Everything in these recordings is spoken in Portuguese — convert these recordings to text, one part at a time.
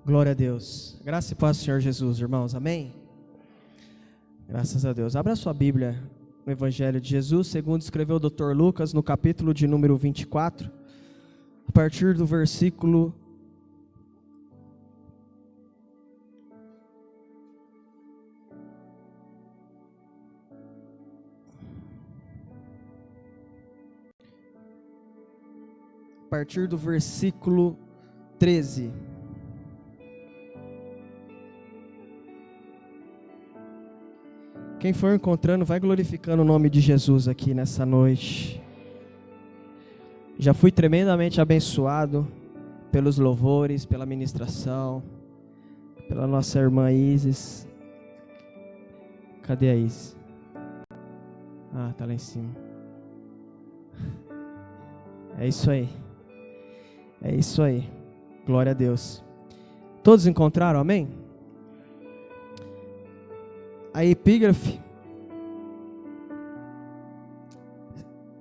Glória a Deus. Graça e paz do Senhor Jesus, irmãos. Amém? Graças a Deus. Abra sua Bíblia no Evangelho de Jesus, segundo escreveu o Dr. Lucas, no capítulo de número 24, a partir do versículo 13. Quem for encontrando, vai glorificando o nome de Jesus aqui nessa noite. Já fui tremendamente abençoado pelos louvores, pela ministração, pela nossa irmã Isis. Cadê a Isis? Ah, tá lá em cima. É isso aí. É isso aí. Glória a Deus. Todos encontraram, amém? A epígrafe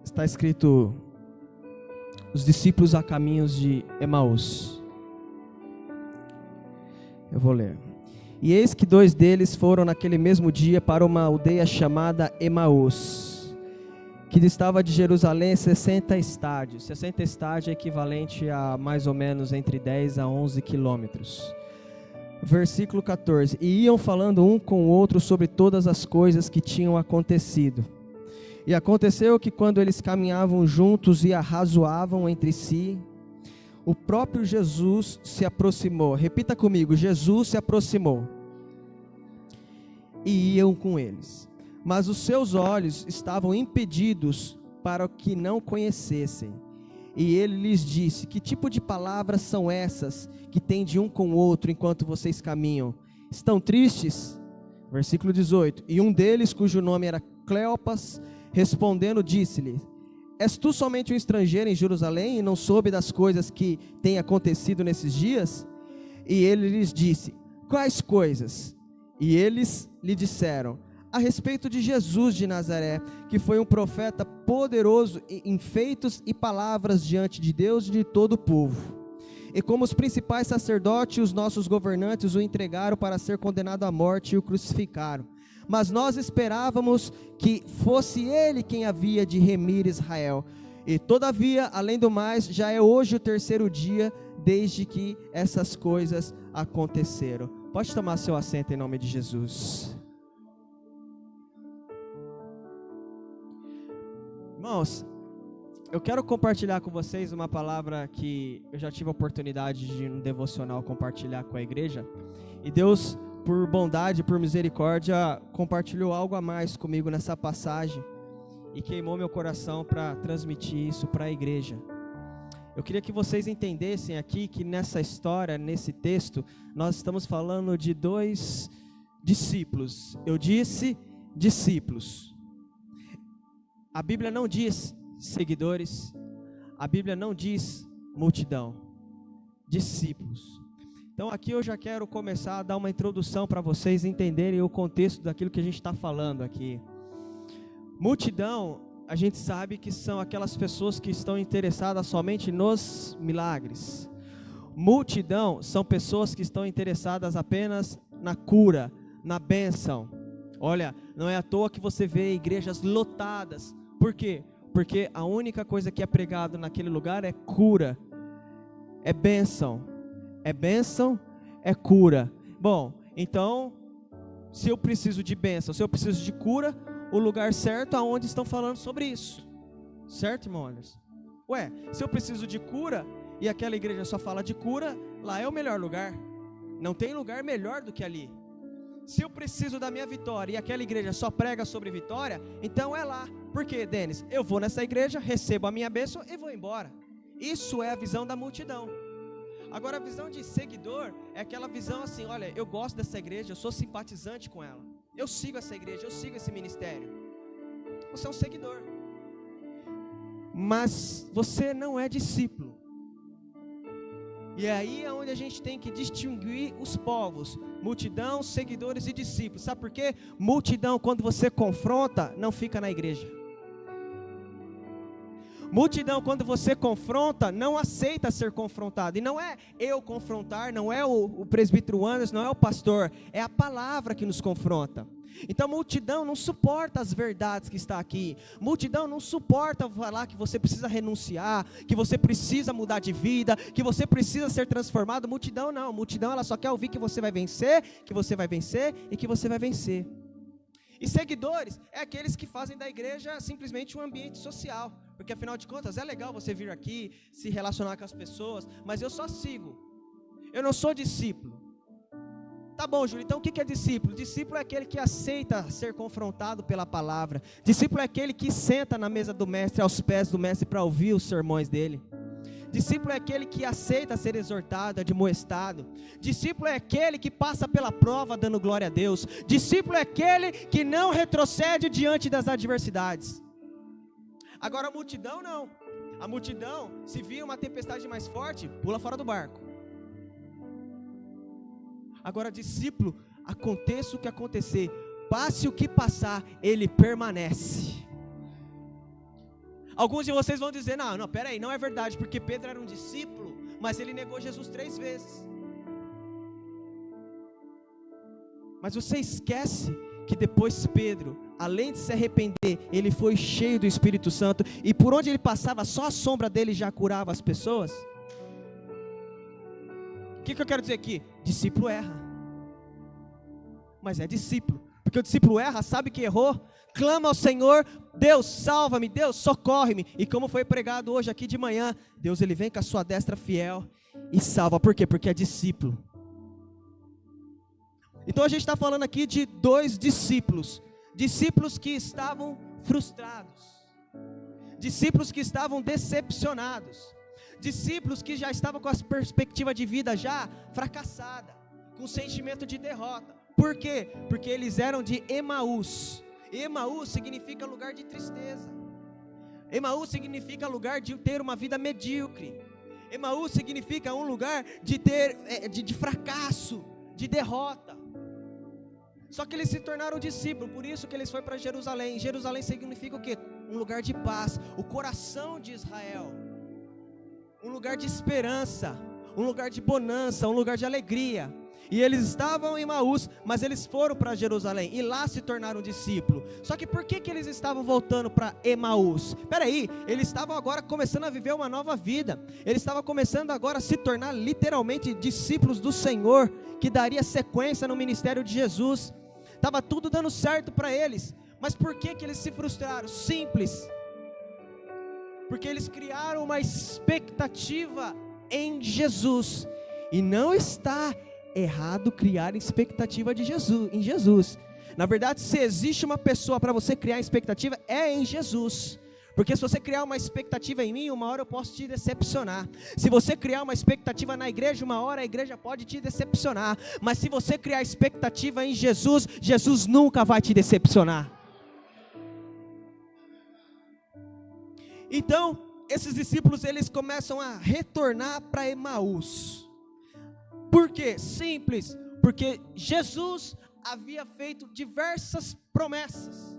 está escrito: os discípulos a caminhos de Emaús. Eu vou ler. E eis que 2 deles foram naquele mesmo dia para uma aldeia chamada Emaús, que distava de Jerusalém 60 estádios. 60 estádios é equivalente a mais ou menos entre 10 a 11 quilômetros. Versículo 14. E iam falando um com o outro sobre todas as coisas que tinham acontecido. E aconteceu que quando eles caminhavam juntos e arrazoavam entre si, o próprio Jesus se aproximou. Repita comigo: Jesus se aproximou. E iam com eles. Mas os seus olhos estavam impedidos para que não conhecessem. E ele lhes disse: que tipo de palavras são essas que têm de um com o outro enquanto vocês caminham? Estão tristes? Versículo 18. E um deles, cujo nome era Cleopas, respondendo, disse-lhe: és tu somente um estrangeiro em Jerusalém e não soube das coisas que têm acontecido nesses dias? E ele lhes disse: quais coisas? E eles lhe disseram: a respeito de Jesus de Nazaré, que foi um profeta poderoso em feitos e palavras diante de Deus e de todo o povo. E como os principais sacerdotes e os nossos governantes o entregaram para ser condenado à morte e o crucificaram. Mas nós esperávamos que fosse ele quem havia de remir Israel. E todavia, além do mais, já é hoje o 3º dia desde que essas coisas aconteceram. Pode tomar seu assento em nome de Jesus. Irmãos, eu quero compartilhar com vocês uma palavra que eu já tive a oportunidade de no devocional compartilhar com a igreja. E Deus, por bondade, por misericórdia, compartilhou algo a mais comigo nessa passagem e queimou meu coração para transmitir isso para a igreja. Eu queria que vocês entendessem aqui que nessa história, nesse texto, nós estamos falando de 2 discípulos. Eu disse discípulos. A Bíblia não diz seguidores, a Bíblia não diz multidão, discípulos. Então aqui eu já quero começar a dar uma introdução para vocês entenderem o contexto daquilo que a gente está falando aqui. Multidão, a gente sabe que são aquelas pessoas que estão interessadas somente nos milagres. Multidão são pessoas que estão interessadas apenas na cura, na bênção. Olha, não é à toa que você vê igrejas lotadas. Por quê? Porque a única coisa que é pregado naquele lugar é cura, é bênção, é cura. Bom, então, se eu preciso de bênção, se eu preciso de cura, o lugar certo aonde estão falando sobre isso, certo, irmãos? Ué, se eu preciso de cura e aquela igreja só fala de cura, lá é o melhor lugar, não tem lugar melhor do que ali. Se eu preciso da minha vitória e aquela igreja só prega sobre vitória, então é lá. Por quê, Denis? Eu vou nessa igreja, recebo a minha bênção e vou embora. Isso é a visão da multidão. Agora a visão de seguidor é aquela visão assim: olha, eu gosto dessa igreja, eu sou simpatizante com ela, eu sigo essa igreja, eu sigo esse ministério. Você é um seguidor, mas você não é discípulo. E aí é onde a gente tem que distinguir os povos: multidão, seguidores e discípulos. Sabe por quê? Multidão, quando você confronta, não fica na igreja. Multidão, quando você confronta, não aceita ser confrontado. E não é eu confrontar, não é o presbítero Anderson, não é o pastor, é a palavra que nos confronta. Então multidão não suporta as verdades que está aqui. Multidão não suporta falar que você precisa renunciar, que você precisa mudar de vida, que você precisa ser transformado. Multidão não, multidão ela só quer ouvir que você vai vencer, que você vai vencer e que você vai vencer. E seguidores é aqueles que fazem da igreja simplesmente um ambiente social. Porque afinal de contas é legal você vir aqui, se relacionar com as pessoas, mas eu só sigo. Eu não sou discípulo. Tá bom, Júlio, então o que é discípulo? Discípulo é aquele que aceita ser confrontado pela palavra. Discípulo é aquele que senta na mesa do mestre, aos pés do mestre, para ouvir os sermões dele. Discípulo é aquele que aceita ser exortado, admoestado. Discípulo é aquele que passa pela prova dando glória a Deus. Discípulo é aquele que não retrocede diante das adversidades. Agora a multidão não. A multidão, se vir uma tempestade mais forte, pula fora do barco. Agora discípulo, aconteça o que acontecer, passe o que passar, ele permanece. Alguns de vocês vão dizer, não, peraí, não é verdade, porque Pedro era um discípulo, mas ele negou Jesus 3 vezes. Mas você esquece que depois Pedro, além de se arrepender, ele foi cheio do Espírito Santo, e por onde ele passava, só a sombra dele já curava as pessoas. O que eu quero dizer aqui? Discípulo erra, mas é discípulo, porque o discípulo erra, sabe que errou, clama ao Senhor, Deus salva-me, Deus socorre-me, e como foi pregado hoje aqui de manhã, Deus ele vem com a sua destra fiel e salva. Por quê? Porque é discípulo. Então a gente está falando aqui de 2 discípulos, discípulos que estavam frustrados, discípulos que estavam decepcionados, discípulos que já estavam com a perspectiva de vida já fracassada, com sentimento de derrota. Por quê? Porque eles eram de Emaús. Emaús significa lugar de tristeza. Emaús significa lugar de ter uma vida medíocre. Emaús significa um lugar de ter de fracasso, de derrota. Só que eles se tornaram discípulos, por isso que eles foram para Jerusalém. Jerusalém significa o quê? Um lugar de paz, o coração de Israel. Um lugar de esperança, um lugar de bonança, um lugar de alegria. E eles estavam em Emaús, mas eles foram para Jerusalém, e lá se tornaram discípulos. Só que por que eles estavam voltando para Emaús? Peraí, eles estavam agora começando a viver uma nova vida. Eles estavam começando agora a se tornar literalmente discípulos do Senhor, que daria sequência no ministério de Jesus. Estava tudo dando certo para eles. Mas por que eles se frustraram? Simples. Porque eles criaram uma expectativa em Jesus. E não está errado criar expectativa em Jesus. Na verdade, se existe uma pessoa para você criar expectativa, é em Jesus. Porque se você criar uma expectativa em mim, uma hora eu posso te decepcionar. Se você criar uma expectativa na igreja, uma hora a igreja pode te decepcionar. Mas se você criar expectativa em Jesus, Jesus nunca vai te decepcionar. Então, esses discípulos, eles começam a retornar para Emaús. Por quê? Simples, porque Jesus havia feito diversas promessas.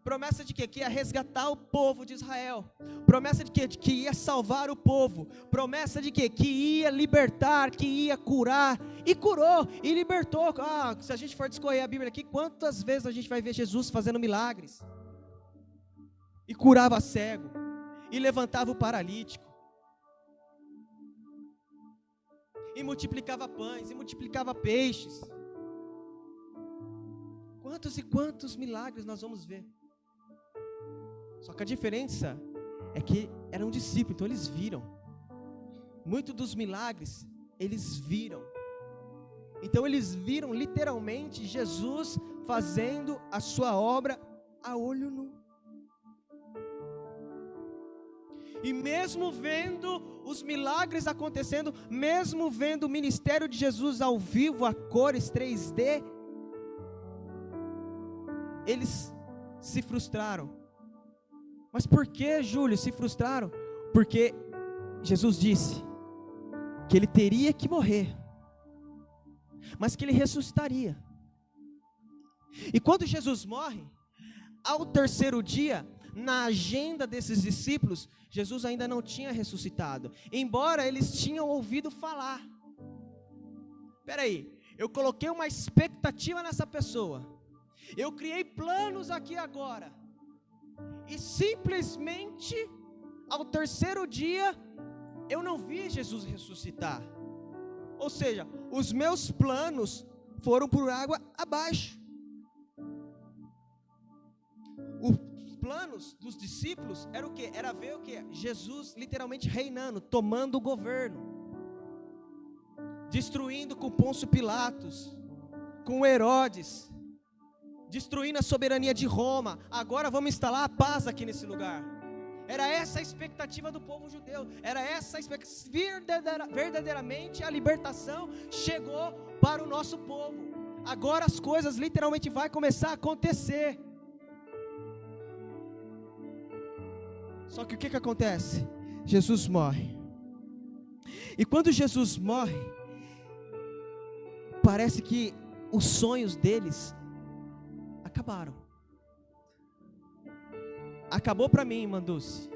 Promessa de quê? Que ia resgatar o povo de Israel. Promessa de quê? De que ia salvar o povo. Promessa de quê? Que ia libertar, que ia curar. E curou, e libertou. Se a gente for discorrer a Bíblia aqui, quantas vezes a gente vai ver Jesus fazendo milagres? E curava cego, e levantava o paralítico, e multiplicava pães, e multiplicava peixes. Quantos e quantos milagres nós vamos ver? Só que a diferença é que eram discípulos, então eles viram. Muitos dos milagres, eles viram. Então eles viram literalmente Jesus fazendo a sua obra a olho nu. E mesmo vendo os milagres acontecendo, mesmo vendo o ministério de Jesus ao vivo, a cores 3D, eles se frustraram. Mas por que, Júlio, se frustraram? Porque Jesus disse que ele teria que morrer, mas que ele ressuscitaria. E quando Jesus morre, ao terceiro dia, na agenda desses discípulos, Jesus ainda não tinha ressuscitado, embora eles tinham ouvido falar. Peraí, eu coloquei uma expectativa nessa pessoa, eu criei planos aqui agora, e simplesmente ao terceiro dia eu não vi Jesus ressuscitar. Ou seja, os meus planos foram por água abaixo. Os planos dos discípulos era o quê? Era ver o quê? Jesus literalmente reinando, tomando o governo, destruindo com Pôncio Pilatos, com Herodes, destruindo a soberania de Roma. Agora vamos instalar a paz aqui nesse lugar. Era essa a expectativa do povo judeu, era essa a expectativa. Verdadeiramente a libertação chegou para o nosso povo. Agora as coisas literalmente vão começar a acontecer. Só que o que acontece? Jesus morre. E quando Jesus morre, parece que os sonhos deles acabaram. Acabou para mim, Manduce.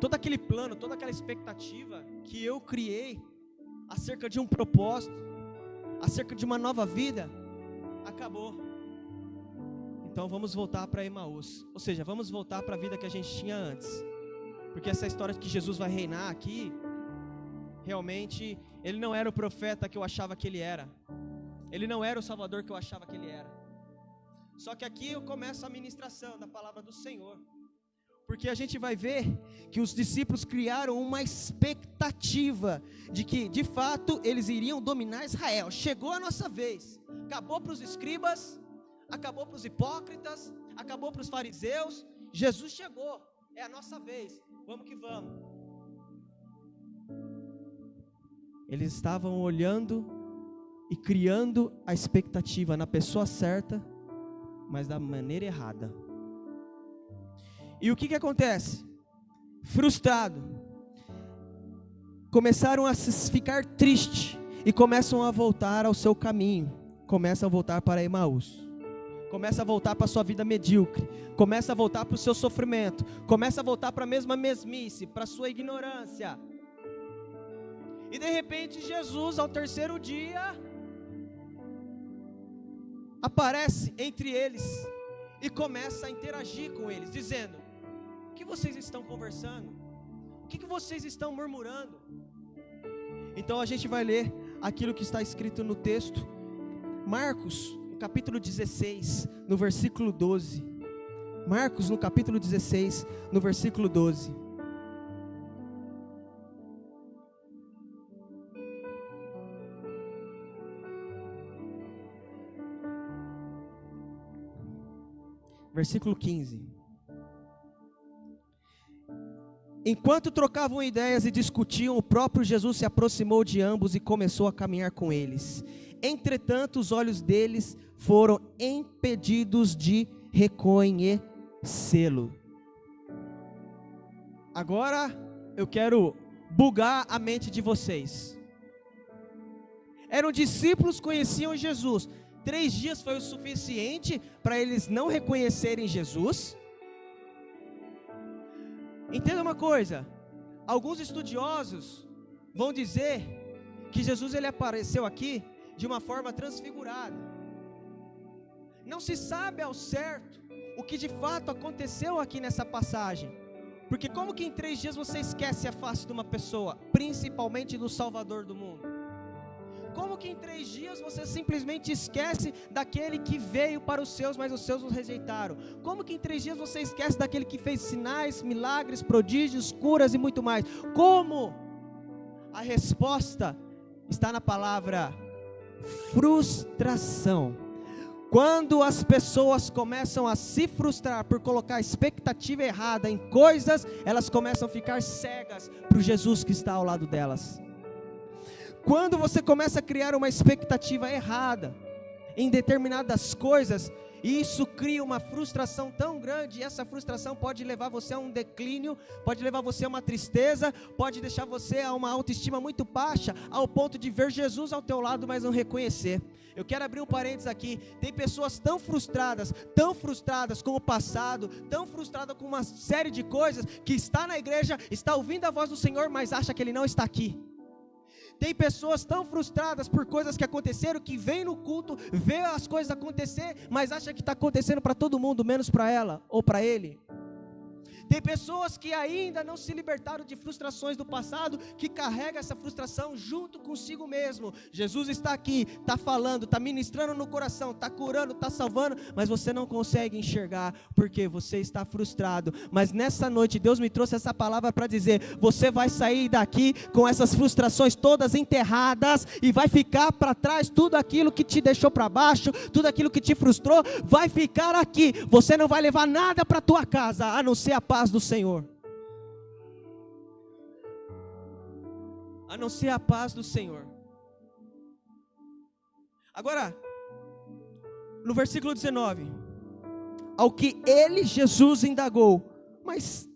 Todo aquele plano, toda aquela expectativa que eu criei acerca de um propósito, acerca de uma nova vida, acabou. Então vamos voltar para Emaús. Ou seja, vamos voltar para a vida que a gente tinha antes. Porque essa história de que Jesus vai reinar aqui, realmente, ele não era o profeta que eu achava que ele era. Ele não era o Salvador que eu achava que ele era. Só que aqui eu começo a ministração da palavra do Senhor, porque a gente vai ver que os discípulos criaram uma expectativa de que de fato eles iriam dominar Israel. Chegou a nossa vez, acabou para os escribas, acabou para os hipócritas, acabou para os fariseus. Jesus chegou, é a nossa vez, vamos que vamos. Eles estavam olhando e criando a expectativa na pessoa certa, mas da maneira errada. E o que acontece? Frustrado, começaram a ficar tristes e começam a voltar ao seu caminho, começam a voltar para Emaús, começa a voltar para a sua vida medíocre, começa a voltar para o seu sofrimento, começa a voltar para a mesma mesmice, para a sua ignorância. E de repente Jesus, ao terceiro dia, aparece entre eles e começa a interagir com eles, dizendo: o que vocês estão conversando? O que vocês estão murmurando? Então a gente vai ler aquilo que está escrito no texto, Marcos, no capítulo 16, no versículo 12. Marcos, no capítulo 16, no versículo 12. Versículo 15. Enquanto trocavam ideias e discutiam, o próprio Jesus se aproximou de ambos e começou a caminhar com eles. Entretanto, os olhos deles foram impedidos de reconhecê-lo. Agora eu quero bugar a mente de vocês. Eram discípulos, conheciam Jesus. 3 dias foi o suficiente para eles não reconhecerem Jesus? Entenda uma coisa, alguns estudiosos vão dizer que Jesus ele apareceu aqui de uma forma transfigurada. Não se sabe ao certo o que de fato aconteceu aqui nessa passagem, porque como que em 3 dias você esquece a face de uma pessoa, principalmente do Salvador do mundo? Como que em 3 dias você simplesmente esquece daquele que veio para os seus, mas os seus os rejeitaram? Como que em 3 dias você esquece daquele que fez sinais, milagres, prodígios, curas e muito mais? Como? A resposta está na palavra frustração. Quando as pessoas começam a se frustrar por colocar expectativa errada em coisas, elas começam a ficar cegas para o Jesus que está ao lado delas. Quando você começa a criar uma expectativa errada em determinadas coisas, E isso cria uma frustração tão grande, e essa frustração pode levar você a um declínio, pode levar você a uma tristeza, pode deixar você a uma autoestima muito baixa, ao ponto de ver Jesus ao teu lado, mas não reconhecer. Eu quero abrir um parênteses aqui. Tem pessoas tão frustradas com o passado, tão frustradas com uma série de coisas, que está na igreja, está ouvindo a voz do Senhor, mas acha que Ele não está aqui. Tem pessoas tão frustradas por coisas que aconteceram, que vem no culto, vê as coisas acontecer, mas acha que está acontecendo para todo mundo, menos para ela ou para ele. Tem pessoas que ainda não se libertaram de frustrações do passado, que carregam essa frustração junto consigo mesmo. Jesus está aqui, está falando, está ministrando no coração, está curando, está salvando, mas você não consegue enxergar, porque você está frustrado. Mas nessa noite Deus me trouxe essa palavra para dizer: você vai sair daqui com essas frustrações todas enterradas, e vai ficar para trás tudo aquilo que te deixou para baixo, tudo aquilo que te frustrou, vai ficar aqui. Você não vai levar nada para a tua casa, a não ser a paz do Senhor. A não ser a paz do Senhor. Agora, no versículo 19, ao que ele, Jesus, indagou: mas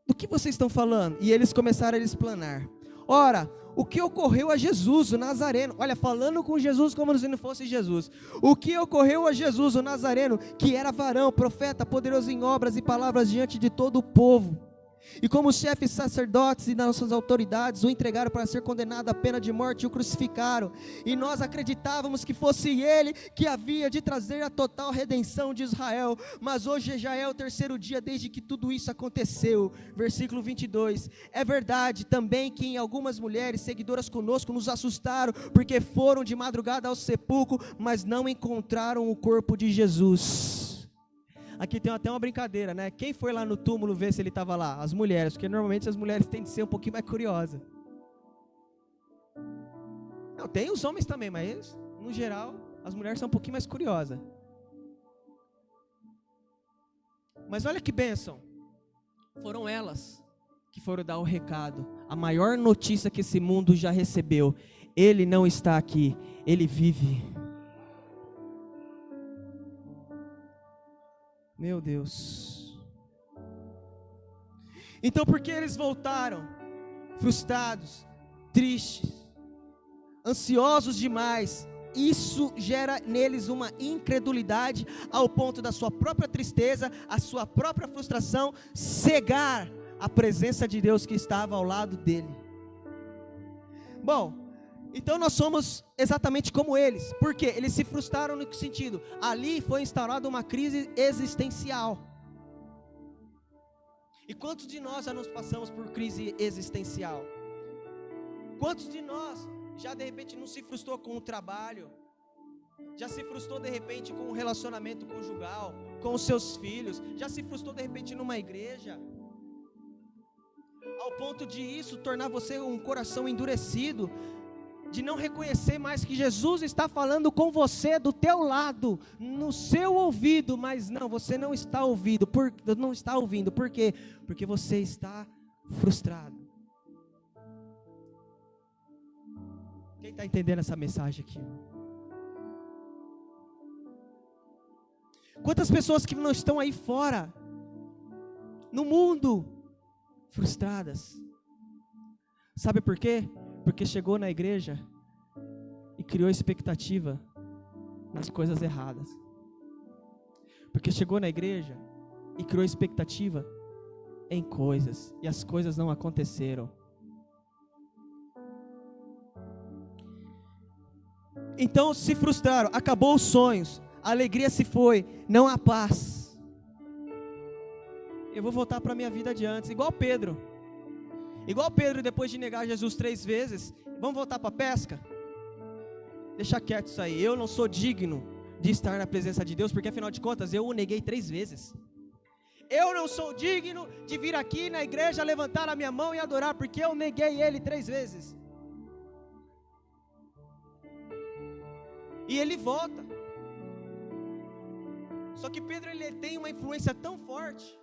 do que vocês estão falando? E eles começaram a explanar. Ora, o que ocorreu a Jesus, o Nazareno? Olha, falando com Jesus como se não fosse Jesus. O que ocorreu a Jesus, o Nazareno, que era varão, profeta, poderoso em obras e palavras diante de todo o povo. E como os chefes sacerdotes e nossas autoridades o entregaram para ser condenado à pena de morte e o crucificaram. E nós acreditávamos que fosse ele que havia de trazer a total redenção de Israel. Mas hoje já é o terceiro dia desde que tudo isso aconteceu. Versículo 22. É verdade também que em algumas mulheres seguidoras conosco nos assustaram, porque foram de madrugada ao sepulcro, mas não encontraram o corpo de Jesus. Aqui tem até uma brincadeira, né? Quem foi lá no túmulo ver se ele estava lá? As mulheres, porque normalmente as mulheres tendem a ser um pouquinho mais curiosas. Não, tem os homens também, mas eles, no geral, as mulheres são um pouquinho mais curiosas. Mas olha que bênção. Foram elas que foram dar o recado. A maior notícia que esse mundo já recebeu: ele não está aqui, ele vive. Meu Deus. Então por que eles voltaram? Frustrados, tristes, ansiosos demais. Isso gera neles uma incredulidade, ao ponto da sua própria tristeza, a sua própria frustração cegar a presença de Deus que estava ao lado dele. Bom, então nós somos exatamente como eles. Por quê? Eles se frustraram no que sentido? Ali foi instaurada uma crise existencial. E quantos de nós já nos passamos por crise existencial? Quantos de nós já de repente não se frustrou com o trabalho? Já se frustrou de repente com o relacionamento conjugal, com os seus filhos? Já se frustrou de repente numa igreja? Ao ponto de isso tornar você um coração endurecido, de não reconhecer mais que Jesus está falando com você do teu lado, no seu ouvido, mas não, você não está ouvindo. Não está ouvindo. Por quê? Porque você está frustrado. Quem está entendendo essa mensagem aqui? Quantas pessoas que não estão aí fora, no mundo, frustradas? Sabe por quê? Porque chegou na igreja e criou expectativa nas coisas erradas. Porque chegou na igreja e criou expectativa em coisas, e as coisas não aconteceram. Então se frustraram, acabou os sonhos, a alegria se foi, não há paz. Eu vou voltar para a minha vida de antes, igual Pedro. Igual Pedro, depois de negar Jesus 3 vezes, vamos voltar para a pesca? Deixa quieto isso aí, eu não sou digno de estar na presença de Deus, porque afinal de contas eu o neguei 3 vezes. Eu não sou digno de vir aqui na igreja, levantar a minha mão e adorar, porque eu neguei Ele 3 vezes. E ele volta. Só que Pedro, ele tem uma influência tão forte,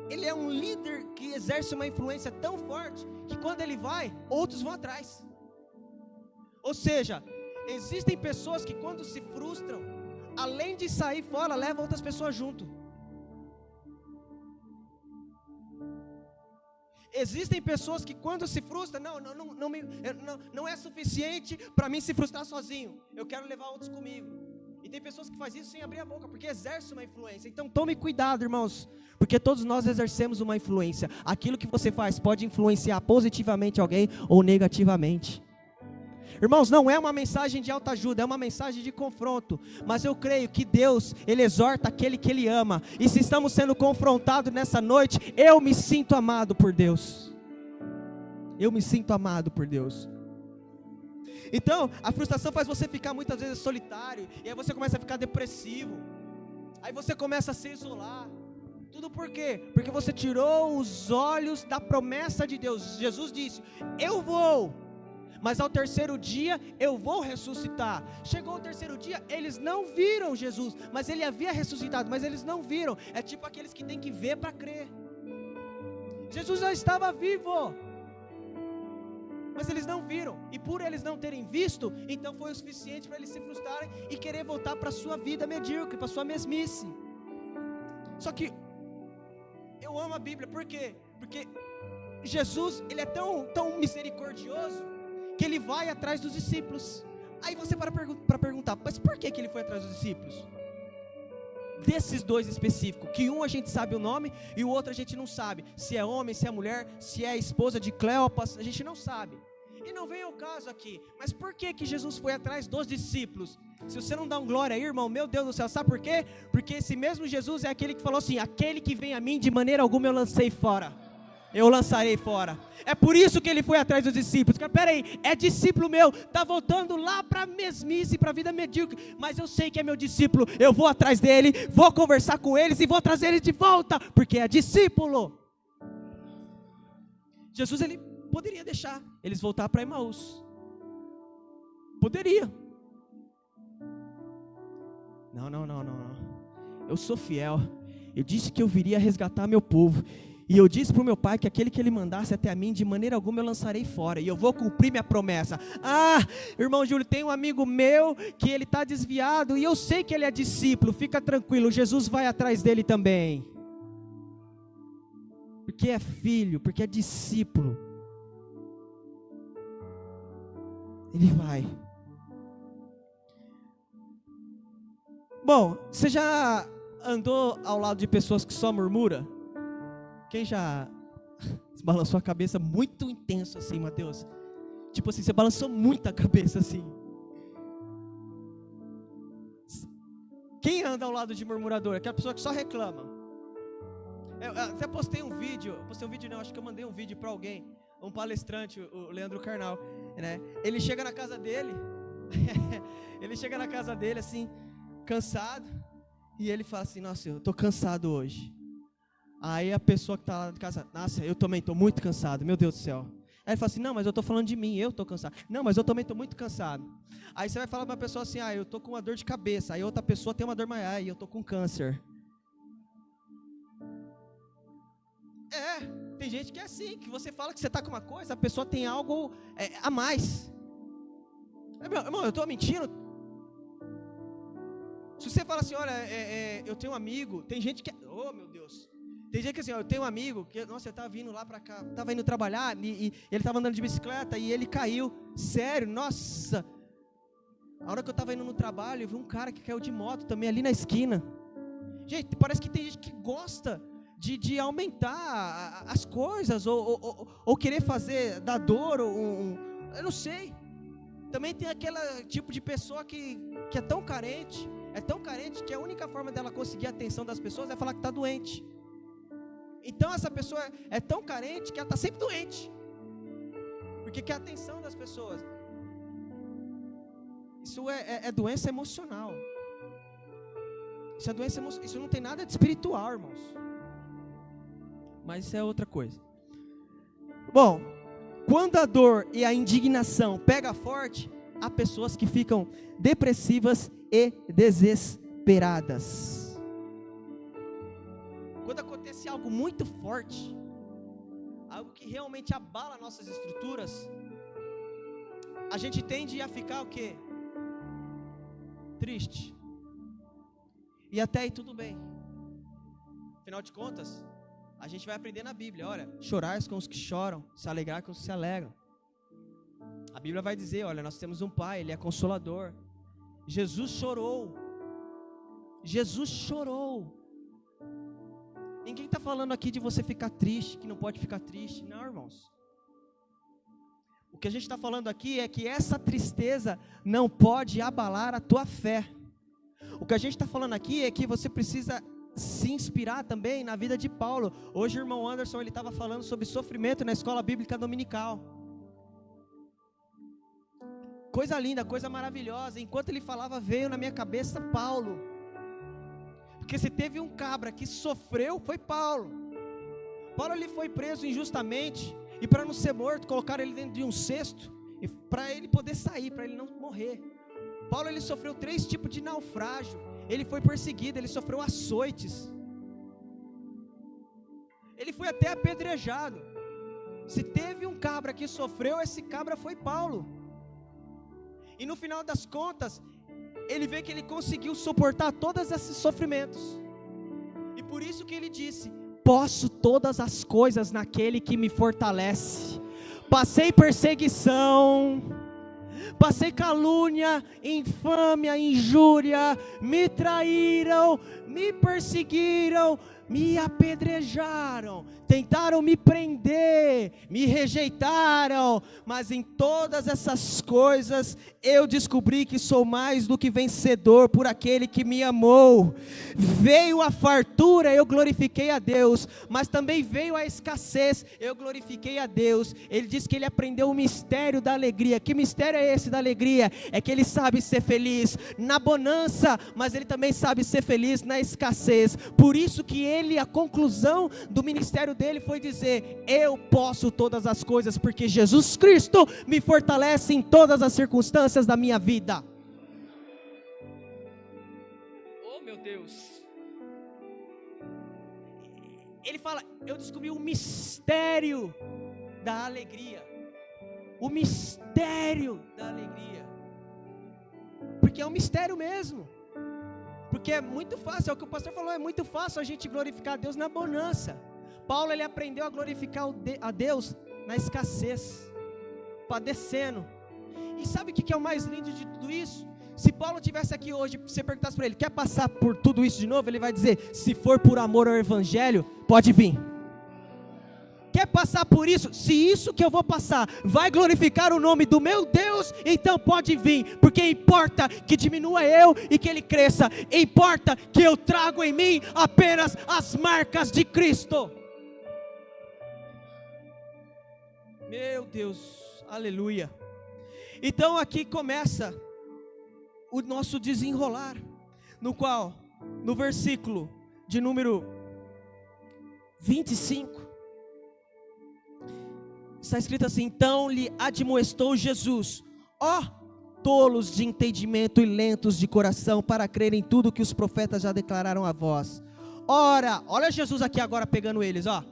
ele é um líder que exerce uma influência tão forte, que quando ele vai, outros vão atrás. Ou seja, existem pessoas que quando se frustram, além de sair fora, leva outras pessoas junto. Existem pessoas que quando se frustram, não é suficiente para mim se frustrar sozinho, eu quero levar outros comigo. E tem pessoas que fazem isso sem abrir a boca, porque exerce uma influência. Então tome cuidado, irmãos, porque todos nós exercemos uma influência. Aquilo que você faz pode influenciar positivamente alguém ou negativamente. Irmãos, não é uma mensagem de autoajuda, é uma mensagem de confronto. Mas eu creio que Deus, Ele exorta aquele que Ele ama. E se estamos sendo confrontados nessa noite, eu me sinto amado por Deus. Eu me sinto amado por Deus. Então, a frustração faz você ficar muitas vezes solitário. E aí você começa a ficar depressivo. Aí você começa a se isolar. Tudo por quê? Porque você tirou os olhos da promessa de Deus. Jesus disse, eu vou, mas ao terceiro dia eu vou ressuscitar. Chegou o terceiro dia, eles não viram Jesus, mas Ele havia ressuscitado, mas eles não viram. É tipo aqueles que tem que ver para crer. Jesus já estava vivo, mas eles não viram, e por eles não terem visto, então foi o suficiente para eles se frustrarem e querer voltar para a sua vida medíocre, para a sua mesmice. Só que eu amo a Bíblia, por quê? Porque Jesus, Ele é tão misericordioso, que Ele vai atrás dos discípulos. Aí você para perguntar, mas por que Ele foi atrás dos discípulos? Desses dois específicos, que um a gente sabe o nome, e o outro a gente não sabe, se é homem, se é mulher, se é a esposa de Cleopas, a gente não sabe. E não vem ao caso aqui, mas por que Jesus foi atrás dos discípulos? Se você não dá um glória aí, irmão, meu Deus do céu, sabe por quê? Porque esse mesmo Jesus é aquele que falou assim, aquele que vem a mim, de maneira alguma eu lançarei fora. É por isso que Ele foi atrás dos discípulos. Peraí, é discípulo meu, está voltando lá para a mesmice, para a vida medíocre, mas eu sei que é meu discípulo, eu vou atrás dele, vou conversar com eles e vou trazer ele de volta, porque é discípulo. Jesus, Ele poderia deixar eles voltar para Emaús, poderia. Não, eu sou fiel, eu disse que eu viria resgatar meu povo, e eu disse para o meu pai que aquele que Ele mandasse até a mim, de maneira alguma eu lançarei fora, e eu vou cumprir minha promessa. Irmão Júlio, tem um amigo meu que ele está desviado, e eu sei que ele é discípulo, fica tranquilo, Jesus vai atrás dele também, porque é filho, porque é discípulo. Ele vai. Bom, você já andou ao lado de pessoas que só murmuram? Quem já balançou a cabeça muito intenso assim, Mateus? Tipo assim, você balançou muito a cabeça assim. Quem anda ao lado de murmurador? Aquela pessoa que só reclama. Eu até postei um vídeo, acho que eu mandei um vídeo para alguém, um palestrante, o Leandro Carnal, né? Ele chega na casa dele, assim, cansado, e ele fala assim, nossa, eu tô cansado hoje. Aí a pessoa que está lá de casa, nossa, eu também estou muito cansado, meu Deus do céu. Aí ele fala assim, não, mas eu estou falando de mim, eu estou cansado. Não, mas eu também estou muito cansado. Aí você vai falar para uma pessoa assim, eu estou com uma dor de cabeça. Aí outra pessoa tem uma dor maior, eu estou com câncer. Tem gente que é assim, que você fala que você está com uma coisa, a pessoa tem algo a mais. Irmão, eu estou mentindo? Se você fala assim, olha, eu tenho um amigo, tem gente que, oh meu Deus, tem gente que assim, eu tenho um amigo, que, nossa, eu estava vindo lá para cá, estava indo trabalhar, e ele estava andando de bicicleta, e ele caiu, sério, nossa, a hora que eu estava indo no trabalho, eu vi um cara que caiu de moto também, ali na esquina. Gente, parece que tem gente que gosta de aumentar as coisas, ou querer fazer da dor, eu não sei. Também tem aquele tipo de pessoa que é tão carente que a única forma dela conseguir a atenção das pessoas é falar que está doente. Então essa pessoa é tão carente que ela está sempre doente, porque quer a atenção das pessoas. Isso é doença emocional. Isso é doença emocional. Isso não tem nada de espiritual, irmãos. Mas isso é outra coisa. Bom, quando a dor e a indignação pega forte, há pessoas que ficam depressivas e desesperadas. Quando acontece algo muito forte, algo que realmente abala nossas estruturas, a gente tende a ficar o quê? Triste. E até aí tudo bem. Afinal de contas, a gente vai aprender na Bíblia, olha, chorais com os que choram, se alegrar com os que se alegram. A Bíblia vai dizer, olha, nós temos um Pai, Ele é consolador. Jesus chorou. Jesus chorou. Ninguém está falando aqui de você ficar triste, que não pode ficar triste. Não, irmãos. O que a gente está falando aqui é que essa tristeza não pode abalar a tua fé. O que a gente está falando aqui é que você precisa se inspirar também na vida de Paulo. Hoje o irmão Anderson, ele estava falando sobre sofrimento na escola bíblica dominical. Coisa linda, coisa maravilhosa. Enquanto ele falava, veio na minha cabeça Paulo. Porque se teve um cabra que sofreu, foi Paulo. Paulo, ele foi preso injustamente, e para não ser morto, colocaram ele dentro de um cesto, para ele poder sair, para ele não morrer. Paulo, ele sofreu 3 tipos de naufrágio. Ele foi perseguido, ele sofreu açoites. Ele foi até apedrejado. Se teve um cabra que sofreu, esse cabra foi Paulo. E no final das contas, ele vê que ele conseguiu suportar todos esses sofrimentos. E por isso que ele disse: posso todas as coisas naquele que me fortalece. Passei perseguição, passei calúnia, infâmia, injúria, me traíram, me perseguiram, me apedrejaram, tentaram me prender, me rejeitaram, mas em todas essas coisas eu descobri que sou mais do que vencedor por aquele que me amou. Veio a fartura, eu glorifiquei a Deus, mas também veio a escassez, eu glorifiquei a Deus. Ele diz que ele aprendeu o mistério da alegria. Que mistério é esse da alegria? É que ele sabe ser feliz na bonança, mas ele também sabe ser feliz na escassez. Por isso que a conclusão do ministério dele foi dizer: eu posso todas as coisas, porque Jesus Cristo me fortalece em todas as circunstâncias da minha vida. Oh meu Deus. Ele fala: eu descobri o mistério da alegria. O mistério da alegria. Porque é um mistério mesmo. Porque é muito fácil, é o que o pastor falou, é muito fácil a gente glorificar a Deus na bonança. Paulo, ele aprendeu a glorificar a Deus na escassez, padecendo. E sabe o que é o mais lindo de tudo isso? Se Paulo estivesse aqui hoje, você perguntasse para ele: quer passar por tudo isso de novo? Ele vai dizer: se for por amor ao evangelho, pode vir. Quer passar por isso? Se isso que eu vou passar vai glorificar o nome do meu Deus, então pode vir, porque importa que diminua eu e que ele cresça. Importa que eu trago em mim apenas as marcas de Cristo. Meu Deus, aleluia. Então aqui começa o nosso desenrolar, no qual, no versículo de número 25, está escrito assim: então lhe admoestou Jesus: ó tolos de entendimento e lentos de coração, para crer em tudo que os profetas já declararam a vós. Ora, olha Jesus aqui agora pegando eles, ó.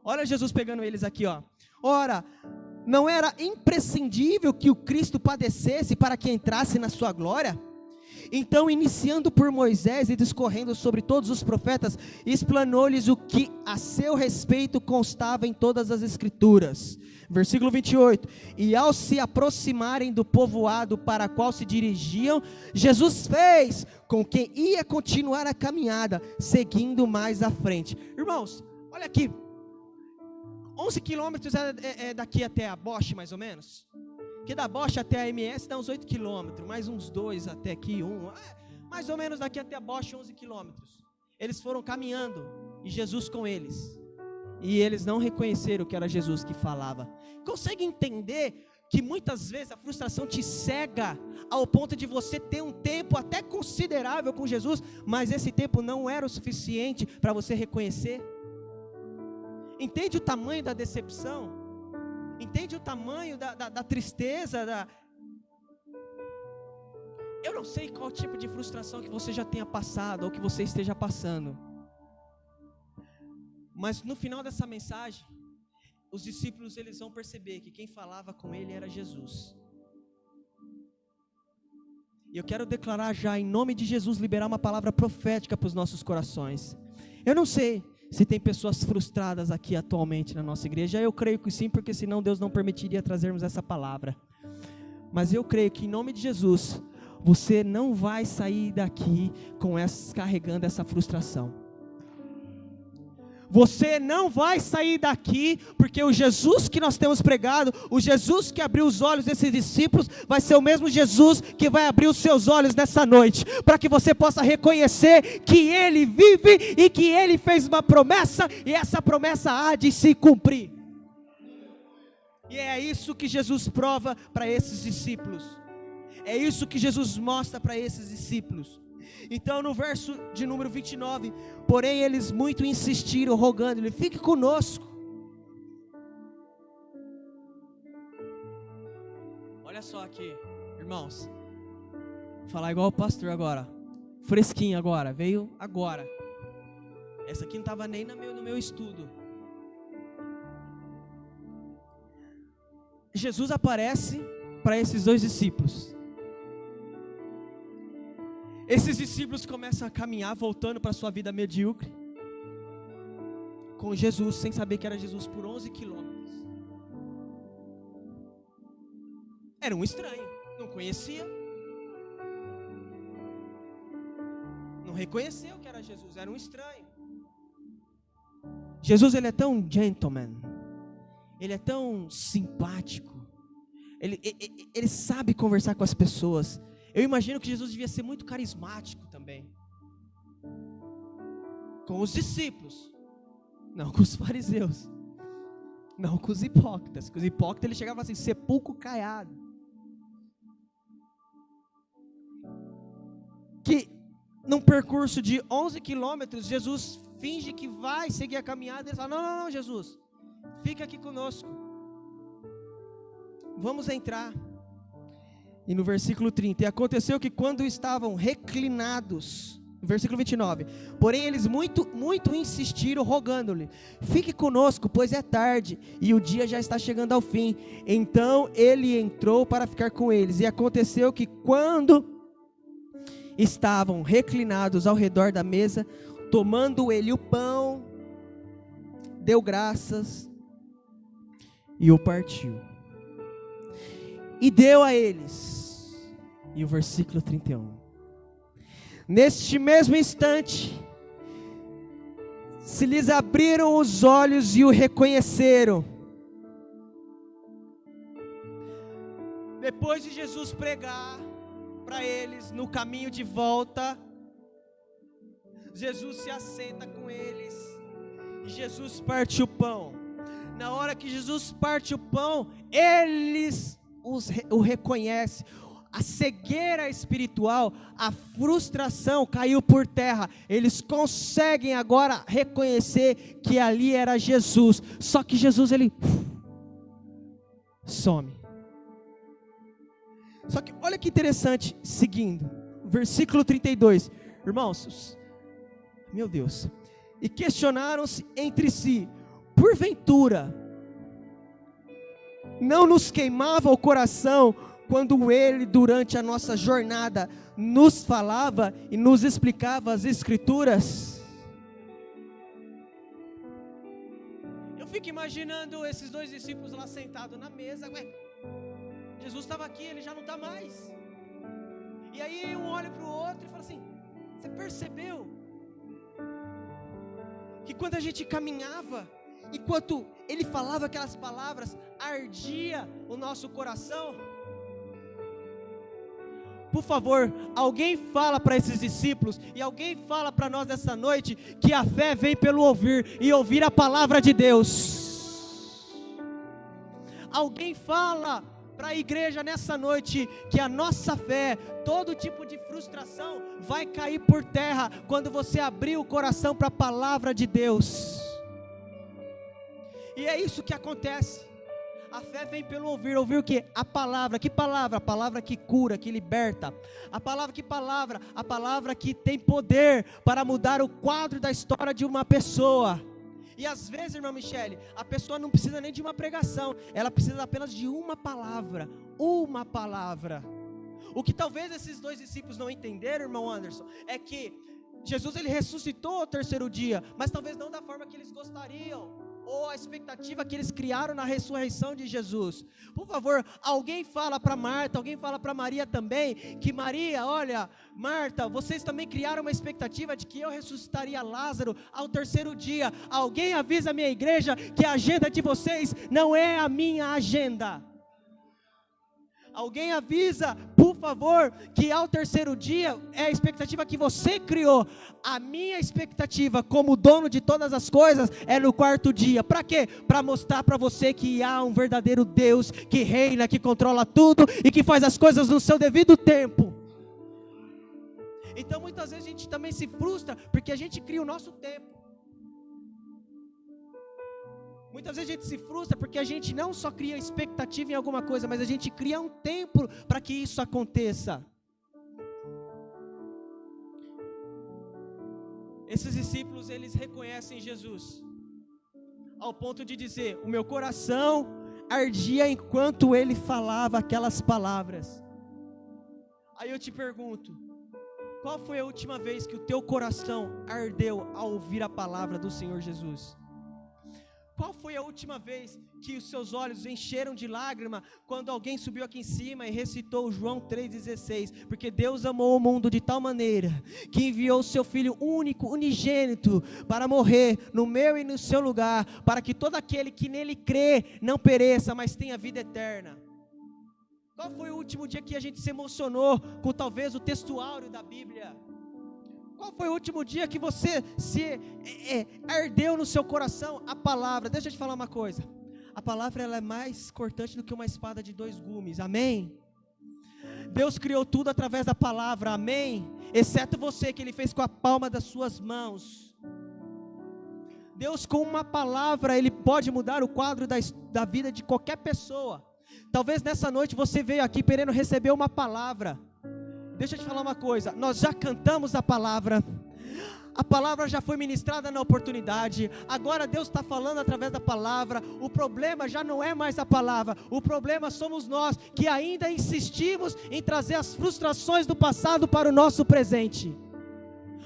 Olha Jesus pegando eles aqui, ó. Ora, não era imprescindível que o Cristo padecesse para que entrasse na sua glória? Então, iniciando por Moisés e discorrendo sobre todos os profetas, explanou-lhes o que a seu respeito constava em todas as escrituras. Versículo 28, e ao se aproximarem do povoado para qual se dirigiam, Jesus fez com que ia continuar a caminhada, seguindo mais à frente. Irmãos, olha aqui, 11 quilômetros é daqui até a Bosch, mais ou menos. Que da Bosch até a MS dá uns 8 quilômetros, mais uns 2 até aqui, mais ou menos daqui até a Bosch 11 quilômetros. Eles foram caminhando, e Jesus com eles, e eles não reconheceram que era Jesus que falava. Consegue entender que muitas vezes a frustração te cega, ao ponto de você ter um tempo até considerável com Jesus, mas esse tempo não era o suficiente para você reconhecer? Entende o tamanho da decepção? Entende o tamanho da tristeza? Eu não sei qual tipo de frustração que você já tenha passado, ou que você esteja passando. Mas no final dessa mensagem, os discípulos, eles vão perceber que quem falava com ele era Jesus. E eu quero declarar já, em nome de Jesus, liberar uma palavra profética para os nossos corações. Eu não sei se tem pessoas frustradas aqui atualmente na nossa igreja. Eu creio que sim, porque senão Deus não permitiria trazermos essa palavra. Mas eu creio que em nome de Jesus, você não vai sair daqui carregando essa frustração. Você não vai sair daqui, porque o Jesus que nós temos pregado, o Jesus que abriu os olhos desses discípulos, vai ser o mesmo Jesus que vai abrir os seus olhos nessa noite, para que você possa reconhecer que Ele vive e que Ele fez uma promessa, e essa promessa há de se cumprir. E é isso que Jesus prova para esses discípulos, é isso que Jesus mostra para esses discípulos. Então no verso de número 29, porém eles muito insistiram, rogando-lhe, fique conosco. Olha só aqui, irmãos, vou falar igual o pastor agora, fresquinho agora, veio agora. Essa aqui não estava nem no meu estudo. Jesus aparece para esses dois discípulos. Esses discípulos começam a caminhar, voltando para a sua vida medíocre, com Jesus, sem saber que era Jesus, por 11 quilômetros. Era um estranho, não conhecia, não reconheceu que era Jesus, era um estranho. Jesus, ele é tão gentleman, ele é tão simpático, ele sabe conversar com as pessoas. Eu imagino que Jesus devia ser muito carismático também, com os discípulos, não com os fariseus, não com os hipócritas. Com os hipócritas ele chegava assim, sepulcro caiado. Que num percurso de 11 quilômetros, Jesus finge que vai seguir a caminhada, e ele fala, não, Jesus, fica aqui conosco, vamos entrar. E no versículo 30, e aconteceu que quando estavam reclinados, no versículo 29, porém eles muito insistiram, rogando-lhe, fique conosco, pois é tarde, e o dia já está chegando ao fim. Então ele entrou para ficar com eles, e aconteceu que quando estavam reclinados ao redor da mesa, tomando ele o pão, deu graças, e o partiu. E deu a eles. E o versículo 31. Neste mesmo instante, se lhes abriram os olhos e o reconheceram. Depois de Jesus pregar para eles no caminho de volta, Jesus se assenta com eles e Jesus parte o pão. Na hora que Jesus parte o pão, eles o reconhece. A cegueira espiritual, a frustração caiu por terra. Eles conseguem agora reconhecer que ali era Jesus. Só que Jesus, ele some. Só que olha que interessante, seguindo, versículo 32, irmãos, meu Deus, e questionaram-se entre si, porventura, não nos queimava o coração, quando ele, durante a nossa jornada, nos falava e nos explicava as Escrituras? Eu fico imaginando esses dois discípulos lá sentados na mesa, Jesus estava aqui, ele já não está mais. E aí um olha para o outro e fala assim, você percebeu que quando a gente caminhava, enquanto ele falava aquelas palavras, ardia o nosso coração? Por favor, alguém fala para esses discípulos, e alguém fala para nós nessa noite, que a fé vem pelo ouvir, e ouvir a palavra de Deus. Alguém fala para a igreja nessa noite, que a nossa fé, todo tipo de frustração, vai cair por terra, quando você abrir o coração para a palavra de Deus. E é isso que acontece. A fé vem pelo ouvir. Ouvir o quê? A palavra. Que palavra? A palavra que cura, que liberta. A palavra que palavra? A palavra que tem poder para mudar o quadro da história de uma pessoa. E às vezes, irmã Michele, a pessoa não precisa nem de uma pregação, ela precisa apenas de uma palavra. Uma palavra. O que talvez esses 2 discípulos não entenderam, irmão Anderson, é que Jesus ele ressuscitou ao 3º dia, mas talvez não da forma que eles gostariam, ou a expectativa que eles criaram na ressurreição de Jesus. Por favor, alguém fala para Marta, alguém fala para Maria também, que Maria, olha, Marta, vocês também criaram uma expectativa de que eu ressuscitaria Lázaro ao 3º dia. Alguém avisa a minha igreja que a agenda de vocês não é a minha agenda. Alguém avisa, por favor, que ao 3º dia é a expectativa que você criou. A minha expectativa como dono de todas as coisas é no 4º dia. Para quê? Para mostrar para você que há um verdadeiro Deus que reina, que controla tudo e que faz as coisas no seu devido tempo. Então muitas vezes a gente também se frustra porque a gente cria o nosso tempo. Muitas vezes a gente se frustra porque a gente não só cria expectativa em alguma coisa, mas a gente cria um tempo para que isso aconteça. Esses discípulos, eles reconhecem Jesus, ao ponto de dizer, o meu coração ardia enquanto ele falava aquelas palavras. Aí eu te pergunto, qual foi a última vez que o teu coração ardeu ao ouvir a palavra do Senhor Jesus? Qual foi a última vez que os seus olhos encheram de lágrima quando alguém subiu aqui em cima e recitou João 3,16? Porque Deus amou o mundo de tal maneira que enviou o seu Filho único, unigênito, para morrer no meu e no seu lugar, para que todo aquele que nele crê não pereça, mas tenha vida eterna. Qual foi o último dia que a gente se emocionou com talvez o textuário da Bíblia? Qual foi o último dia que você se ardeu no seu coração a palavra? Deixa eu te falar uma coisa. A palavra ela é mais cortante do que uma espada de 2 gumes. Amém? Deus criou tudo através da palavra. Amém? Exceto você, que Ele fez com a palma das suas mãos. Deus com uma palavra, Ele pode mudar o quadro da vida de qualquer pessoa. Talvez nessa noite você veio aqui querendo receber uma palavra. Deixa eu te falar uma coisa, nós já cantamos a palavra já foi ministrada na oportunidade, agora Deus está falando através da palavra. O problema já não é mais a palavra, o problema somos nós, que ainda insistimos em trazer as frustrações do passado para o nosso presente.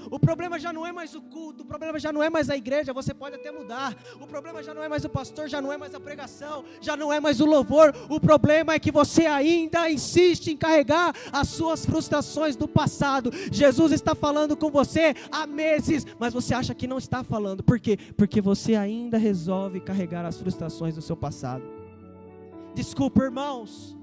O problema já não é mais o culto, o problema já não é mais a igreja, você pode até mudar. O problema já não é mais o pastor, já não é mais a pregação, já não é mais o louvor. O problema é que você ainda insiste em carregar as suas frustrações do passado. Jesus está falando com você há meses, mas você acha que não está falando. Por quê? Porque você ainda resolve carregar as frustrações do seu passado. Desculpa, irmãos.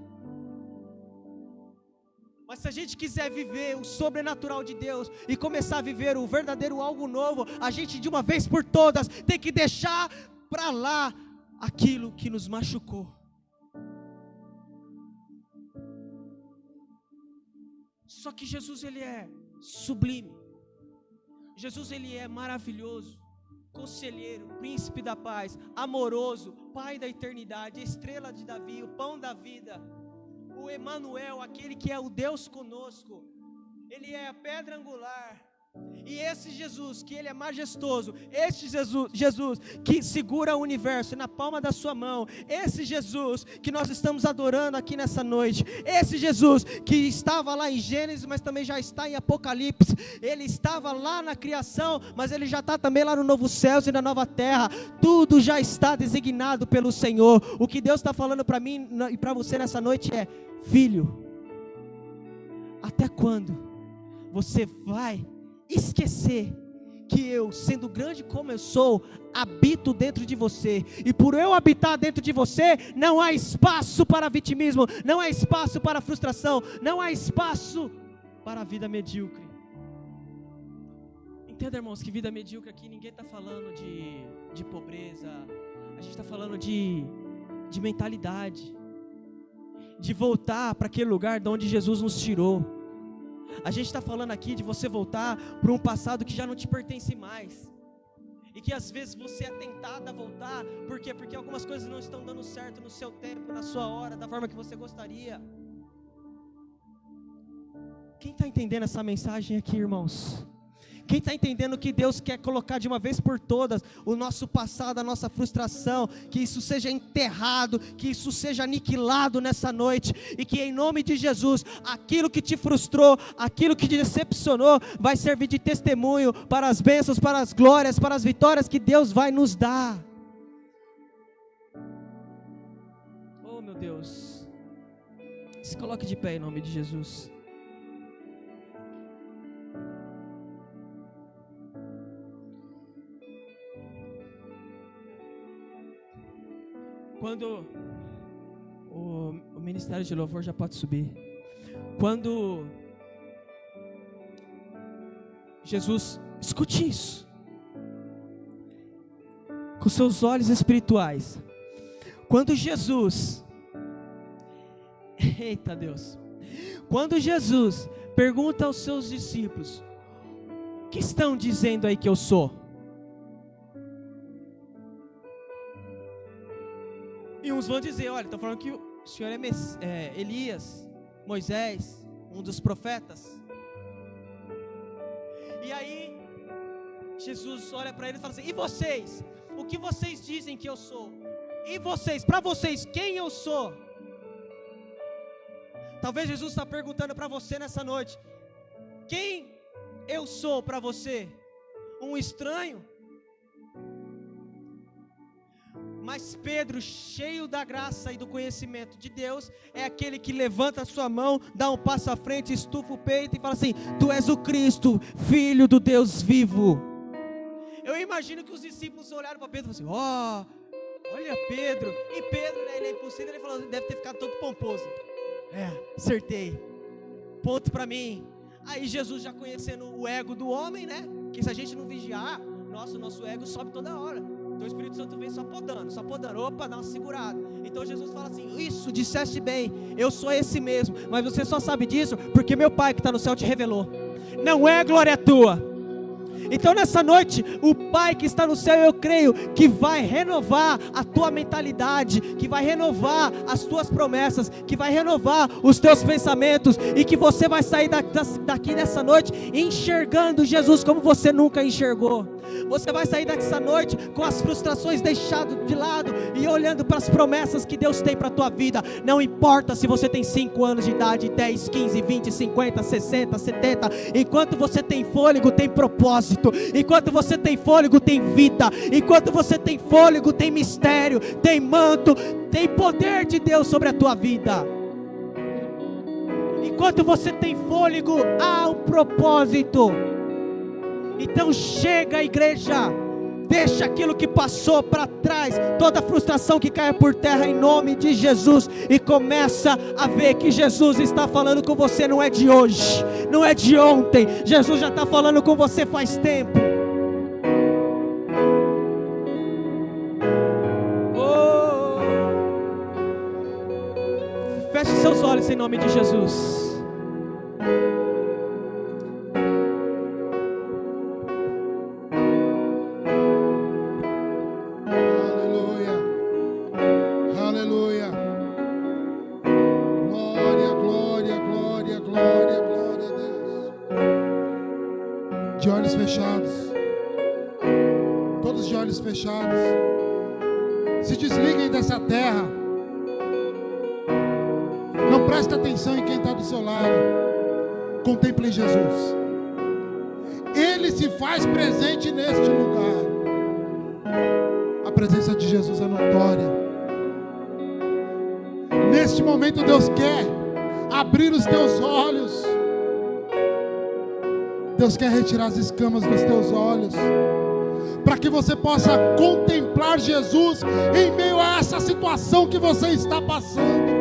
Mas se a gente quiser viver o sobrenatural de Deus e começar a viver o verdadeiro algo novo, a gente de uma vez por todas tem que deixar para lá aquilo que nos machucou. Só que Jesus ele é sublime. Jesus ele é maravilhoso, conselheiro, príncipe da paz, amoroso, pai da eternidade, estrela de Davi, o pão da vida. O Emanuel, aquele que é o Deus conosco, Ele é a pedra angular. E esse Jesus, que Ele é majestoso, este Jesus que segura o universo na palma da sua mão, esse Jesus que nós estamos adorando aqui nessa noite, esse Jesus que estava lá em Gênesis, mas também já está em Apocalipse, Ele estava lá na criação, mas Ele já está também lá no novo céus e na nova terra, tudo já está designado pelo Senhor. O que Deus está falando para mim e para você nessa noite é: filho, até quando você vai esquecer que eu, sendo grande como eu sou, habito dentro de você, e por eu habitar dentro de você, não há espaço para vitimismo, não há espaço para frustração, não há espaço para a vida medíocre. Entenda, irmãos, que vida medíocre aqui, ninguém está falando de pobreza, a gente está falando de mentalidade, de voltar para aquele lugar de onde Jesus nos tirou. A gente está falando aqui de você voltar para um passado que já não te pertence mais, e que às vezes você é tentado a voltar. Por quê? Porque algumas coisas não estão dando certo no seu tempo, na sua hora, da forma que você gostaria. Quem está entendendo essa mensagem aqui, irmãos? Quem está entendendo que Deus quer colocar de uma vez por todas o nosso passado, a nossa frustração, que isso seja enterrado, que isso seja aniquilado nessa noite, e que em nome de Jesus, aquilo que te frustrou, aquilo que te decepcionou, vai servir de testemunho para as bênçãos, para as glórias, para as vitórias que Deus vai nos dar. Oh meu Deus, se coloque de pé em nome de Jesus. Quando o ministério de louvor já pode subir, quando Jesus, escute isso, com seus olhos espirituais, quando Jesus, eita Deus, quando Jesus pergunta aos seus discípulos, o que estão dizendo aí que eu sou? E uns vão dizer, olha, estão falando que o Senhor é Elias, Moisés, um dos profetas. E aí, Jesus olha para eles e fala assim, e vocês? O que vocês dizem que eu sou? E vocês, para vocês, quem eu sou? Talvez Jesus está perguntando para você nessa noite, quem eu sou para você? Um estranho? Mas Pedro, cheio da graça e do conhecimento de Deus, é aquele que levanta a sua mão, dá um passo à frente, estufa o peito e fala assim, tu és o Cristo, Filho do Deus vivo. Eu imagino que os discípulos olharam para Pedro e falaram assim, olha Pedro. E Pedro, né, ele é impossível, ele falou, deve ter ficado todo pomposo. Acertei, ponto para mim. Aí Jesus já conhecendo o ego do homem, né, que se a gente não vigiar, o nosso ego sobe toda hora. Então o Espírito Santo vem só podando, opa, dá uma segurada. Então Jesus fala assim, isso, disseste bem, eu sou esse mesmo, mas você só sabe disso porque meu Pai que está no céu te revelou, não é glória tua. Então nessa noite, o Pai que está no céu, eu creio que vai renovar a tua mentalidade, que vai renovar as tuas promessas, que vai renovar os teus pensamentos, e que você vai sair daqui nessa noite enxergando Jesus como você nunca enxergou. Você vai sair dessa noite com as frustrações deixadas de lado e olhando para as promessas que Deus tem para a tua vida. Não importa se você tem 5 anos de idade, 10, 15, 20, 50, 60, 70. Enquanto você tem fôlego, tem propósito. Enquanto você tem fôlego, tem vida. Enquanto você tem fôlego, tem mistério, tem manto, tem poder de Deus sobre a tua vida. Enquanto você tem fôlego, há um propósito. Então chega, igreja, deixa aquilo que passou para trás, toda a frustração que cai por terra em nome de Jesus, e começa a ver que Jesus está falando com você, não é de hoje, não é de ontem, Jesus já está falando com você faz tempo. Feche seus olhos em nome de Jesus. Fechados, se desliguem dessa terra, não preste atenção em quem está do seu lado, contemple Jesus, Ele se faz presente neste lugar, a presença de Jesus é notória. Neste momento Deus quer abrir os teus olhos, Deus quer retirar as escamas dos teus olhos, para que você possa contemplar Jesus em meio a essa situação que você está passando.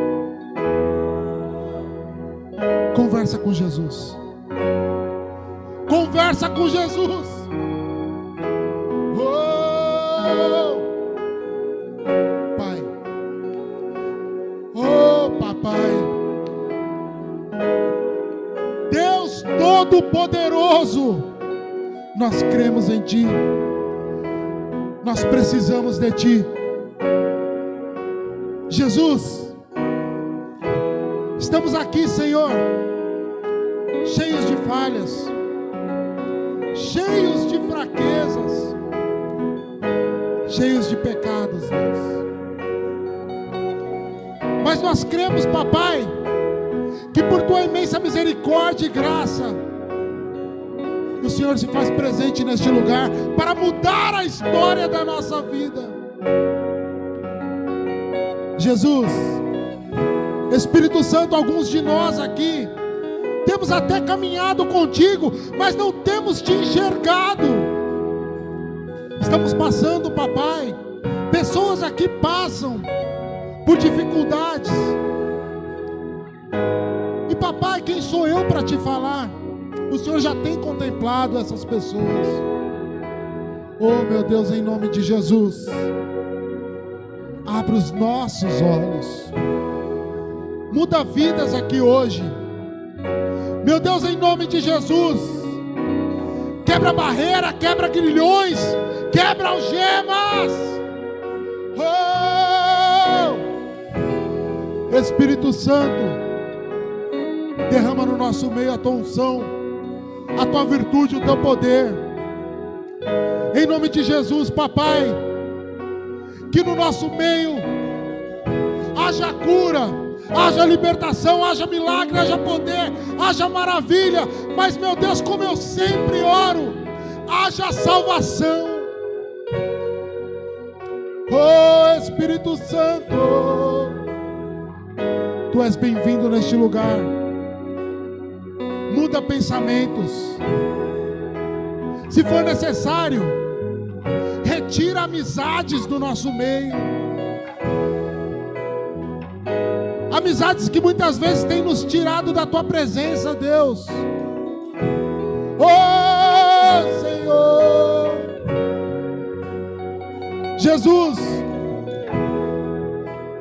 Conversa com Jesus. Conversa com Jesus. Oh, Pai. Oh, Papai. Deus Todo-Poderoso, nós cremos em Ti. Nós precisamos de Ti. Jesus, estamos aqui, Senhor, cheios de falhas, cheios de fraquezas, cheios de pecados, Deus. Mas nós cremos, papai, que por tua imensa misericórdia e graça, o Senhor se faz presente neste lugar para mudar a história da nossa vida. Jesus, Espírito Santo, alguns de nós aqui temos até caminhado contigo, mas não temos te enxergado. Estamos passando, papai, pessoas aqui passam por dificuldades. E papai, quem sou eu para te falar? O Senhor já tem contemplado essas pessoas. Oh meu Deus, em nome de Jesus, abre os nossos olhos, muda vidas aqui hoje. Meu Deus, em nome de Jesus, quebra barreira, quebra grilhões, quebra algemas. Oh! Espírito Santo, derrama no nosso meio a tua unção, a tua virtude, o teu poder. Em nome de Jesus, papai, que no nosso meio haja cura, haja libertação, haja milagre, haja poder, haja maravilha. Mas meu Deus, como eu sempre oro, haja salvação. Oh Espírito Santo, tu és bem-vindo neste lugar. Muda pensamentos. Se for necessário, retira amizades do nosso meio. Amizades que muitas vezes têm nos tirado da tua presença, Deus. Oh Senhor Jesus,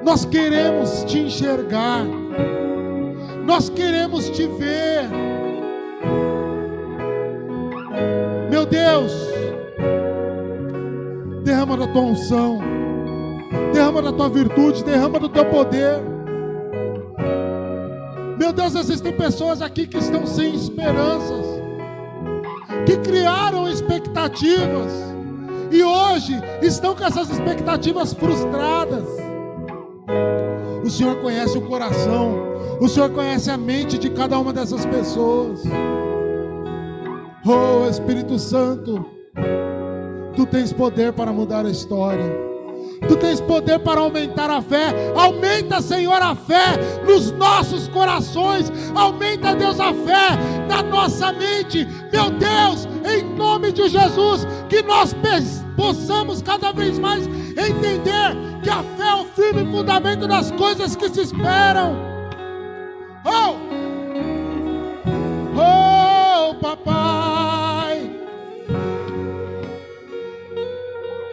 nós queremos te enxergar, nós queremos te ver. Meu Deus, derrama da tua unção, derrama da tua virtude, derrama do teu poder. Meu Deus, existem pessoas aqui que estão sem esperanças, que criaram expectativas e hoje estão com essas expectativas frustradas. O Senhor conhece o coração, o Senhor conhece a mente de cada uma dessas pessoas. Oh Espírito Santo, tu tens poder para mudar a história. Tu tens poder para aumentar a fé. Aumenta, Senhor, a fé nos nossos corações. Aumenta, Deus, a fé na nossa mente. Meu Deus, em nome de Jesus, que nós possamos cada vez mais entender que a fé é o firme fundamento das coisas que se esperam. Oh, papai.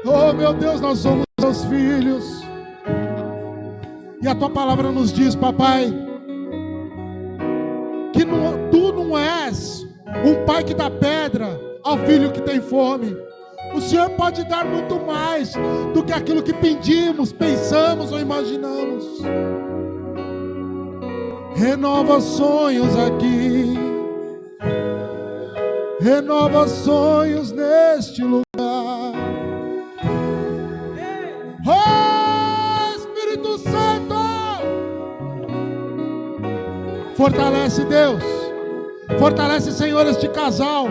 Oh, meu Deus, nós somos teus filhos. E a tua palavra nos diz, papai, que tu não és um pai que dá pedra ao filho que tem fome. O Senhor pode dar muito mais do que aquilo que pedimos, pensamos ou imaginamos. Renova sonhos aqui, renova sonhos neste lugar. Oh Espírito Santo, fortalece, Deus, fortalece, Senhor, este casal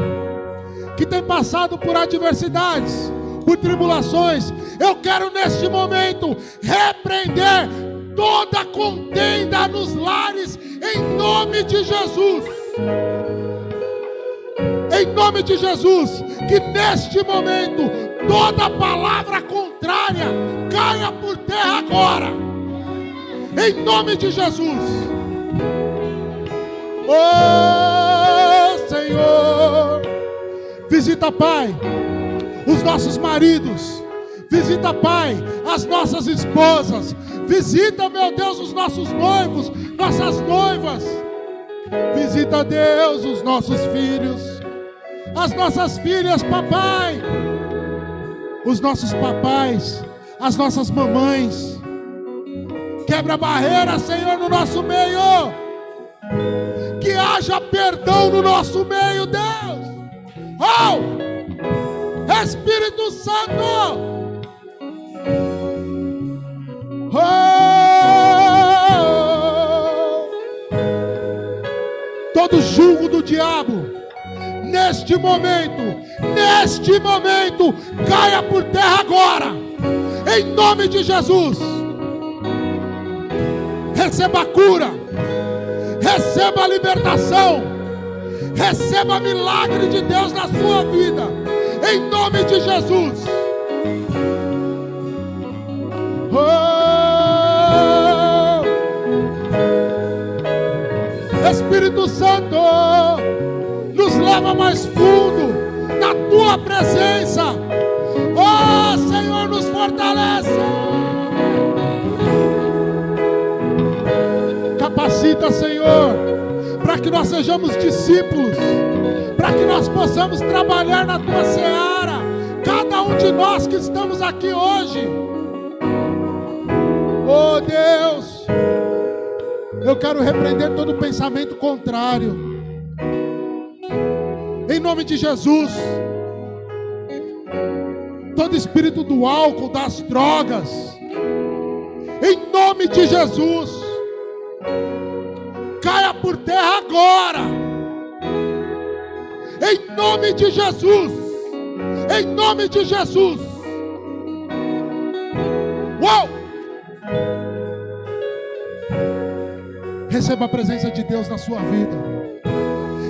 que tem passado por adversidades, por tribulações. Eu quero neste momento repreender toda contenda nos lares, em nome de Jesus. Em nome de Jesus, que neste momento toda palavra contrária caia por terra agora. Em nome de Jesus. Oh Senhor, visita, Pai, os nossos maridos. Visita, Pai, as nossas esposas. Visita, meu Deus, os nossos noivos, nossas noivas. Visita, Deus, os nossos filhos, as nossas filhas, papai, os nossos papais, as nossas mamães. Quebra a barreira, Senhor, no nosso meio. Que haja perdão no nosso meio, Deus. Oh! Espírito Santo! Oh! Todo jugo do diabo, neste momento, caia por terra agora, em nome de Jesus. Receba a cura, receba a libertação, receba milagre de Deus na sua vida, em nome de Jesus. Oh! Espírito Santo, nos leva mais fundo na tua presença. Oh, Senhor, nos fortalece. Capacita, Senhor, para que nós sejamos discípulos, para que nós possamos trabalhar na tua seara, cada um de nós que estamos aqui hoje. Oh Deus, eu quero repreender todo pensamento contrário, em nome de Jesus. Todo espírito do álcool, das drogas, em nome de Jesus, caia por terra agora, em nome de Jesus, em nome de Jesus. Uau! Receba a presença de Deus na sua vida,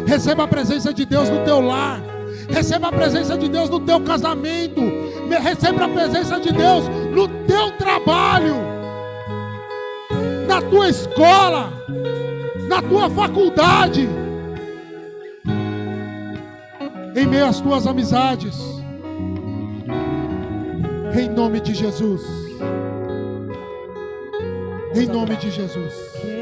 receba a presença de Deus no teu lar, receba a presença de Deus no teu casamento, receba a presença de Deus no teu trabalho, na tua escola, na tua faculdade, em meio às tuas amizades, em nome de Jesus, em nome de Jesus.